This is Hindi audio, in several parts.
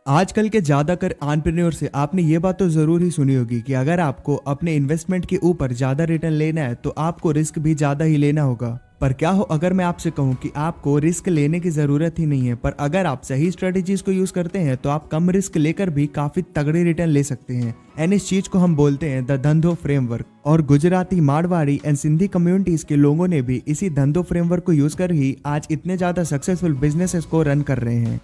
आजकल के ज़्यादातर एंटरप्रेन्योर से आपने ये बात तो ज़रूर ही सुनी होगी कि अगर आपको अपने इन्वेस्टमेंट के ऊपर ज़्यादा रिटर्न लेना है तो आपको रिस्क भी ज़्यादा ही लेना होगा। पर क्या हो अगर मैं आपसे कहूं कि आपको रिस्क लेने की ज़रूरत ही नहीं है, पर अगर आप सही स्ट्रेटेजीज को यूज़ करते हैं तो आप कम रिस्क लेकर भी काफ़ी तगड़े रिटर्न ले सकते हैं। एंड इस चीज़ को हम बोलते हैं द धंधो फ्रेमवर्क। और गुजराती, मारवाड़ी एंड सिंधी कम्युनिटीज़ के लोगों ने भी इसी धंधो फ्रेमवर्क को यूज़ कर ही आज इतने ज़्यादा सक्सेसफुल बिजनेसेस को रन कर रहे हैं।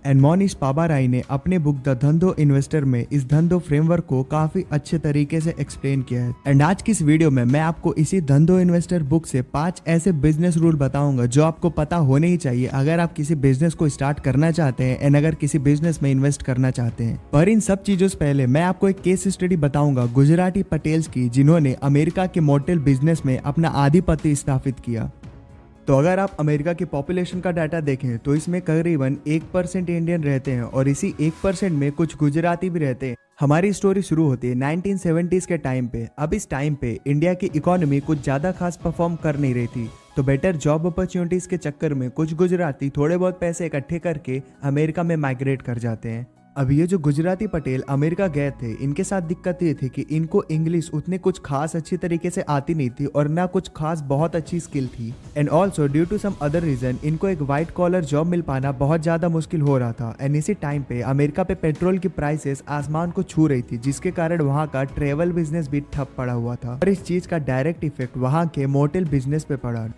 एंड मोनीश पाबाराई ने अपने बुक द धंधो इन्वेस्टर में इस धंधो फ्रेमवर्क को काफी अच्छे तरीके से एक्सप्लेन किया है। एंड आज की इस वीडियो में मैं आपको इसी धंधो इन्वेस्टर बुक से 5 ऐसे बिजनेस रूल बताऊंगा जो आपको पता होने ही चाहिए अगर आप किसी बिजनेस को स्टार्ट करना चाहते हैं एंड अगर किसी बिजनेस में इन्वेस्ट करना चाहते हैं। पर इन सब चीजों से पहले मैं आपको एक केस स्टडी बताऊंगा गुजराती पटेल्स की, जिन्होंने अमेरिका के मोटेल बिजनेस में अपना आधिपत्य स्थापित किया। तो अगर आप अमेरिका की पॉपुलेशन का डाटा देखें तो इसमें करीबन 1% इंडियन रहते हैं और इसी 1% में कुछ गुजराती भी रहते हैं। हमारी स्टोरी शुरू होती है 1970s के टाइम पे। अब इस टाइम पे इंडिया की इकोनॉमी कुछ ज़्यादा खास परफॉर्म कर नहीं रही थी, तो बेटर जॉब अपॉर्चुनिटीज़ के चक्कर में कुछ गुजराती थोड़े बहुत पैसे इकट्ठे करके अमेरिका में माइग्रेट कर जाते हैं। अब ये जो गुजराती पटेल अमेरिका गए थे, इनके साथ दिक्कत ये थी कि इनको इंग्लिश उतने कुछ खास अच्छी तरीके से आती नहीं थी और ना कुछ खास बहुत अच्छी स्किल थी। And also due to some other reason इनको एक वाइट कॉलर जॉब मिल पाना बहुत ज़्यादा मुश्किल हो रहा था। एंड इसी टाइम पे अमेरिका पे पेट्रोल की प्राइसेस आसमान को छू रही थी, जिसके कारण वहाँ का ट्रेवल बिजनेस भी ठप पड़ा हुआ था और इस चीज़ का डायरेक्ट इफेक्ट वहाँ के मोटेल बिजनेस पे पड़ा।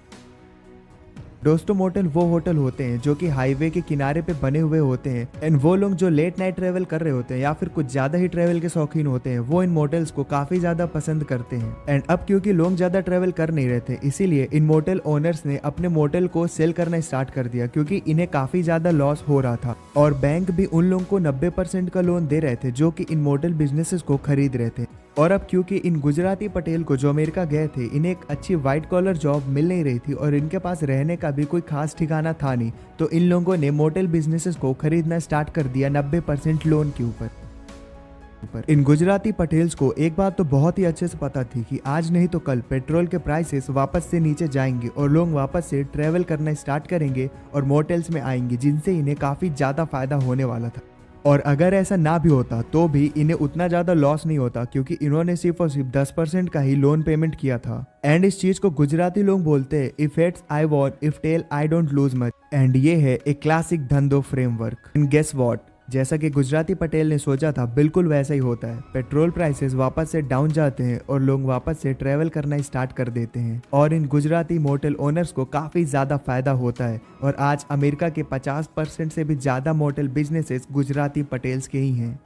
दोस्तों, मोटेल वो होटल होते हैं जो कि हाईवे के किनारे पे बने हुए होते हैं। एंड वो लोग जो लेट नाइट ट्रेवल कर रहे होते हैं या फिर कुछ ज्यादा ही ट्रेवल के शौकीन होते हैं, वो इन मोटेल्स को काफी ज्यादा पसंद करते हैं। एंड अब क्योंकि लोग ज्यादा ट्रेवल कर नहीं रहे थे, इसीलिए इन मोटेल ओनर्स ने अपने मोटेल को सेल करना स्टार्ट कर दिया, क्योंकि इन्हें काफी ज्यादा लॉस हो रहा था और बैंक भी उन लोगों को 90% का लोन दे रहे थे जो कि इन मोटेल बिजनेसेस को खरीद रहे थे। और अब क्योंकि इन गुजराती पटेल को जो अमेरिका गए थे, इन्हें एक अच्छी वाइट कॉलर जॉब मिल नहीं रही थी और इनके पास रहने का भी कोई खास ठिकाना था नहीं, तो इन लोगों ने मोटेल बिजनेसेस को खरीदना स्टार्ट कर दिया 90% लोन के ऊपर। इन गुजराती पटेल्स को एक बात तो बहुत ही अच्छे से पता थी कि आज नहीं तो कल पेट्रोल के प्राइसेस वापस से नीचे जाएंगे और लोग वापस से ट्रेवल करना स्टार्ट करेंगे और मोटेल्स में आएंगे, जिनसे इन्हें काफ़ी ज़्यादा फायदा होने वाला था। और अगर ऐसा ना भी होता तो भी इन्हें उतना ज़्यादा लॉस नहीं होता, क्योंकि इन्होंने सिर्फ और सिर्फ 10% का ही लोन पेमेंट किया था। एंड इस चीज़ को गुजराती लोग बोलते हैं if heads I won, if tail I don't lose much. And ये है एक क्लासिक धंधो फ्रेमवर्क। एंड गेस वॉट, जैसा कि गुजराती पटेल ने सोचा था बिल्कुल वैसा ही होता है। पेट्रोल प्राइसेस वापस से डाउन जाते हैं और लोग वापस से ट्रेवल करना स्टार्ट कर देते हैं और इन गुजराती मोटेल ओनर्स को काफ़ी ज़्यादा फायदा होता है। और आज अमेरिका के 50% से भी ज़्यादा मोटेल बिजनेसेस गुजराती पटेल्स के ही हैं।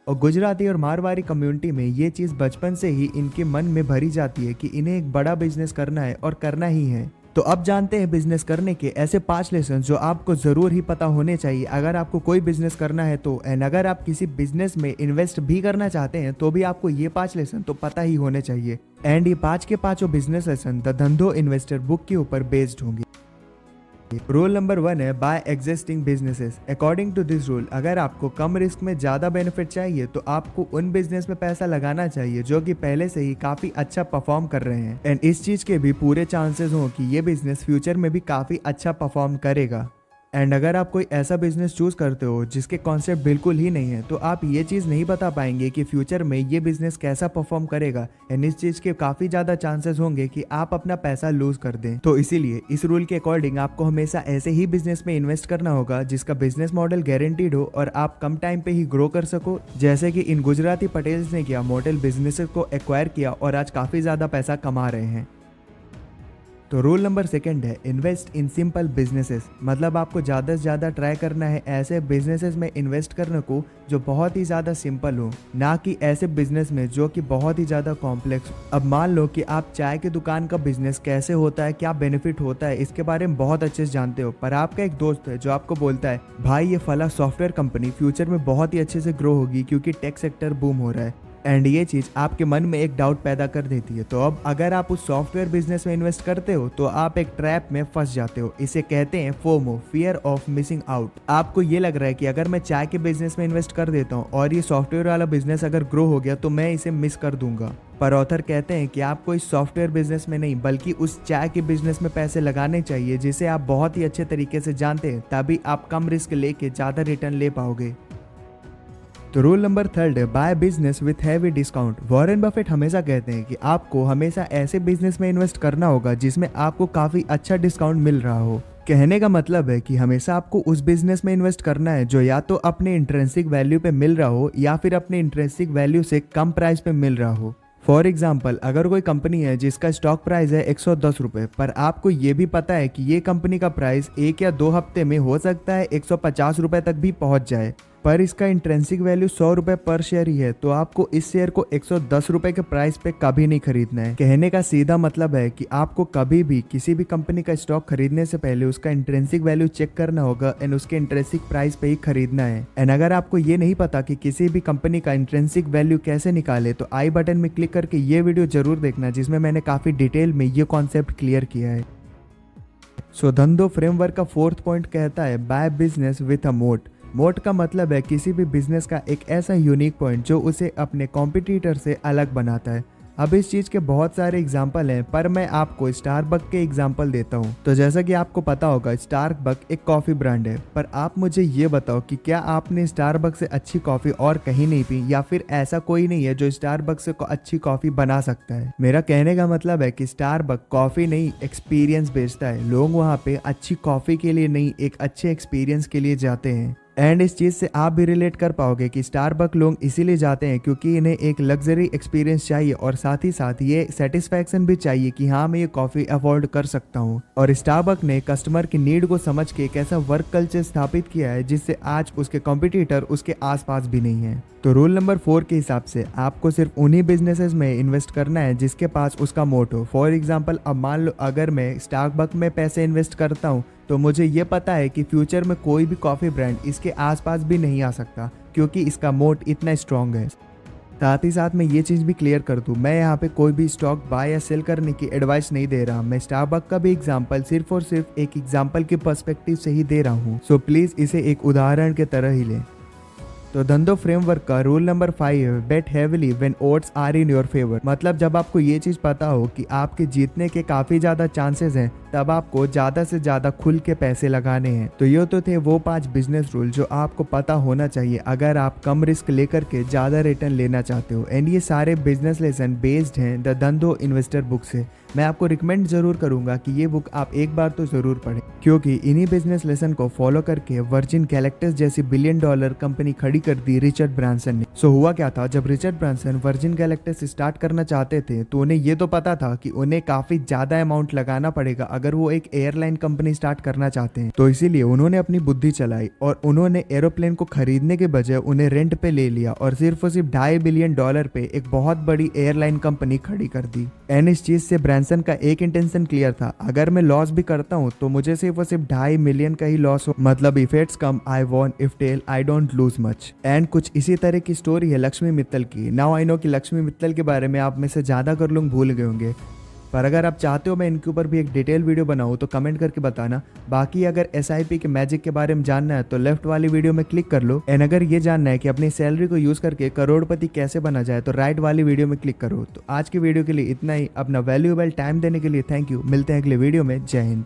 और गुजराती और मारवाड़ी कम्युनिटी में ये चीज़ बचपन से ही इनके मन में भरी जाती है कि इन्हें एक बड़ा बिजनेस करना है और करना ही है। तो अब जानते हैं बिजनेस करने के ऐसे 5 लेसन जो आपको जरूर ही पता होने चाहिए अगर आपको कोई बिजनेस करना है तो। एंड अगर आप किसी बिजनेस में इन्वेस्ट भी करना चाहते हैं तो भी आपको ये 5 लेसन तो पता ही होने चाहिए। एंड ये 5 के 5 business lesson the Dhandho investor book के ऊपर बेस्ड होंगे। रूल नंबर 1 है buy existing businesses. According to this rule, अगर आपको कम रिस्क में ज्यादा बेनिफिट चाहिए तो आपको उन बिजनेस में पैसा लगाना चाहिए जो कि पहले से ही काफी अच्छा परफॉर्म कर रहे हैं एंड इस चीज के भी पूरे चांसेस हो कि ये बिजनेस फ्यूचर में भी काफी अच्छा परफॉर्म करेगा। एंड अगर आप कोई ऐसा बिजनेस चूज करते हो जिसके कॉन्सेप्ट बिल्कुल ही नहीं है, तो आप ये चीज़ नहीं बता पाएंगे कि फ्यूचर में ये बिजनेस कैसा परफॉर्म करेगा एंड इस चीज़ के काफ़ी ज़्यादा चांसेस होंगे कि आप अपना पैसा लूज कर दें। तो इसीलिए इस रूल के अकॉर्डिंग आपको हमेशा ऐसे ही बिजनेस में इन्वेस्ट करना होगा जिसका बिजनेस मॉडल गारंटीड हो और आप कम टाइम पे ही ग्रो कर सको, जैसे कि इन गुजराती पटेल्स ने किया, मोटेल बिजनेसेस को एक्वायर किया और आज काफ़ी ज़्यादा पैसा कमा रहे हैं। तो रूल नंबर 2 है इन्वेस्ट इन सिंपल बिजनेसेस। मतलब आपको ज़्यादा से ज़्यादा ट्राई करना है ऐसे बिजनेसेस में इन्वेस्ट करने को जो बहुत ही ज़्यादा सिंपल हो, ना कि ऐसे बिजनेस में जो कि बहुत ही ज़्यादा कॉम्प्लेक्स। अब मान लो कि आप चाय की दुकान का बिजनेस कैसे होता है, क्या बेनिफिट होता है, इसके बारे में बहुत अच्छे से जानते हो, पर आपका एक दोस्त है जो आपको बोलता है भाई ये फला सॉफ्टवेयर कंपनी फ्यूचर में बहुत ही अच्छे से ग्रो होगी क्योंकि टेक सेक्टर बूम हो रहा है। एंड ये चीज़ आपके मन में एक डाउट पैदा कर देती है। तो अब अगर आप उस सॉफ्टवेयर बिजनेस में इन्वेस्ट करते हो तो आप एक ट्रैप में फंस जाते हो। इसे कहते हैं FOMO, fear of missing out. आपको ये लग रहा है कि अगर मैं चाय के बिजनेस में इन्वेस्ट कर देता हूँ और ये सॉफ्टवेयर वाला बिजनेस अगर ग्रो हो गया तो मैं इसे मिस कर दूंगा। पर ऑथर कहते हैं कि आपको इस सॉफ्टवेयर बिजनेस में नहीं बल्कि उस चाय के बिजनेस में पैसे लगाने चाहिए जिसे आप बहुत ही अच्छे तरीके से जानते हैं, तभी आप कम रिस्क लेके ज़्यादा रिटर्न ले पाओगे। तो रूल नंबर 3 है by business with heavy discount. Warren Buffett हमेशा कहते हैं कि आपको हमेशा ऐसे बिजनेस में इन्वेस्ट करना होगा जिसमें आपको काफी अच्छा डिस्काउंट मिल रहा हो। कहने का मतलब है कि हमेशा आपको उस बिजनेस में इन्वेस्ट करना है जो या तो अपने इंट्रिंसिक वैल्यू पे मिल रहा हो या फिर अपने इंट्रिंसिक वैल्यू से कम प्राइस पे मिल रहा हो। फॉर एग्जाम्पल, अगर कोई कंपनी है जिसका स्टॉक प्राइस है 110 रुपए, पर आपको ये भी पता है कि ये कंपनी का प्राइस 1 या 2 हफ्ते में हो सकता है 150 रुपए तक भी पहुंच जाए, पर इसका इंट्रिंसिक वैल्यू 100 रुपए पर शेयर ही है, तो आपको इस शेयर को 110 रुपए के प्राइस पे कभी नहीं खरीदना है। कहने का सीधा मतलब है कि आपको कभी भी किसी भी कंपनी का स्टॉक खरीदने से पहले उसका इंट्रिंसिक वैल्यू चेक करना होगा एंड उसके इंट्रिंसिक प्राइस पे ही खरीदना है। एंड अगर आपको ये नहीं पता कि किसी भी कंपनी का इंट्रिंसिक वैल्यू कैसे निकाले, तो आई बटन में क्लिक करके ये वीडियो जरूर देखना, जिसमें मैंने काफी डिटेल में ये कॉन्सेप्ट क्लियर किया है। सो धंधो फ्रेमवर्क का 4th पॉइंट कहता है बाय बिजनेस विथ अ मोट। मोट का मतलब है किसी भी बिजनेस का एक ऐसा यूनिक पॉइंट जो उसे अपने कॉम्पिटिटर से अलग बनाता है। अब इस चीज के बहुत सारे एग्जाम्पल हैं, पर मैं आपको स्टारबक के एग्जाम्पल देता हूँ। तो जैसा कि आपको पता होगा, स्टारबक एक कॉफी ब्रांड है, पर आप मुझे ये बताओ कि क्या आपने स्टारबक से अच्छी कॉफी और कहीं नहीं पी, या फिर ऐसा कोई नहीं है जो स्टारबक से अच्छी कॉफी बना सकता है। मेरा कहने का मतलब है कि स्टारबक कॉफी नहीं, एक्सपीरियंस बेचता है। लोग वहाँ पे अच्छी कॉफी के लिए नहीं, एक अच्छे एक्सपीरियंस के लिए जाते हैं। एंड इस चीज से आप भी रिलेट कर पाओगे कि स्टारबक लोग इसीलिए जाते हैं क्योंकि इन्हें एक लग्जरी एक्सपीरियंस चाहिए और साथ ही साथ ये सेटिस्फैक्शन भी चाहिए कि हाँ, मैं ये कॉफी अफोर्ड कर सकता हूँ। और स्टारबक ने कस्टमर की नीड को समझ के एक ऐसा वर्क कल्चर स्थापित किया है जिससे आज उसके कॉम्पिटिटर उसके आसपास भी नहीं है। तो रूल नंबर 4 के हिसाब से आपको सिर्फ उन्हीं बिजनेसेस में इन्वेस्ट करना है जिसके पास उसका मोट हो। फॉर एग्जाम्पल, अब मान लो अगर मैं स्टारबक में पैसे इन्वेस्ट करता हूँ, तो मुझे ये पता है कि फ्यूचर में कोई भी कॉफ़ी ब्रांड इसके आसपास भी नहीं आ सकता क्योंकि इसका मोट इतना स्ट्रॉन्ग है। साथ ही साथ मैं ये चीज़ भी क्लियर कर दूँ, मैं यहाँ पे कोई भी स्टॉक बाय या सेल करने की एडवाइस नहीं दे रहा। मैं स्टारबक का भी एग्जांपल सिर्फ और सिर्फ एक एग्जांपल के पर्सपेक्टिव से ही दे रहा हूँ। सो प्लीज़ इसे एक उदाहरण के तरह ही लें। तो धंधो फ्रेमवर्क का रूल नंबर 5 है bet heavily when odds are in your favour. मतलब जब आपको ये चीज पता हो कि आपके जीतने के काफी ज्यादा चांसेस हैं, तब आपको ज्यादा से ज्यादा खुल के पैसे लगाने हैं। तो ये तो थे वो 5 बिजनेस रूल जो आपको पता होना चाहिए अगर आप कम रिस्क लेकर के ज्यादा रिटर्न लेना चाहते हो। एंड ये सारे बिजनेस लेसन बेस्ड हैं द धंधो इन्वेस्टर बुक से। मैं आपको रिकमेंड जरूर करूंगा कि ये बुक आप एक बार तो जरूर पढ़ें, क्योंकि इन्हीं बिजनेस लेसन को फॉलो करके वर्जिन गैलेक्टस जैसी $1 बिलियन कंपनी खड़ी कर दी रिचर्ड ब्रांसन ने। सो हुआ क्या था, जब Richard Branson virgin Galactus start करना चाहते थे तो उन्हें ये तो पता था कि उन्हें काफी ज्यादा अमाउंट लगाना पड़ेगा अगर वो एक एयरलाइन कंपनी स्टार्ट करना चाहते हैं। तो इसीलिए उन्होंने अपनी बुद्धि चलाई और उन्होंने एरोप्लेन को खरीदने के बजाय उन्हें रेंट पे ले लिया और सिर्फ $2.5 बिलियन पे एक बहुत बड़ी एयरलाइन कंपनी खड़ी कर दी। एंड इस चीज से ब्रांसन का एक इंटेंशन क्लियर था, अगर मैं लॉस भी करता हूँ तो मुझे सिर्फ $2.5 मिलियन का ही लॉस हो, मतलब if it's come I want, if tail I don't lose much. And कुछ इसी तरह की स्टोरी है लक्ष्मी मित्तल की। नाउ आई नो कि लक्ष्मी मित्तल के बारे में आप में से ज्यादातर लोग भूल गए होंगे, पर अगर आप चाहते हो मैं इनके ऊपर भी एक डिटेल वीडियो बनाऊं तो कमेंट करके बताना। बाकी अगर SIP के मैजिक के बारे में जानना है तो लेफ्ट वाली वीडियो में क्लिक कर लो। एंड अगर ये जानना है कि अपनी सैलरी को यूज करके करोड़पति कैसे बना जाए तो राइट वाली वीडियो में क्लिक करो। तो आज की वीडियो के लिए इतना ही। अपना वैल्यूएबल टाइम देने के लिए थैंक यू। मिलते हैं अगले वीडियो में। जय हिंद।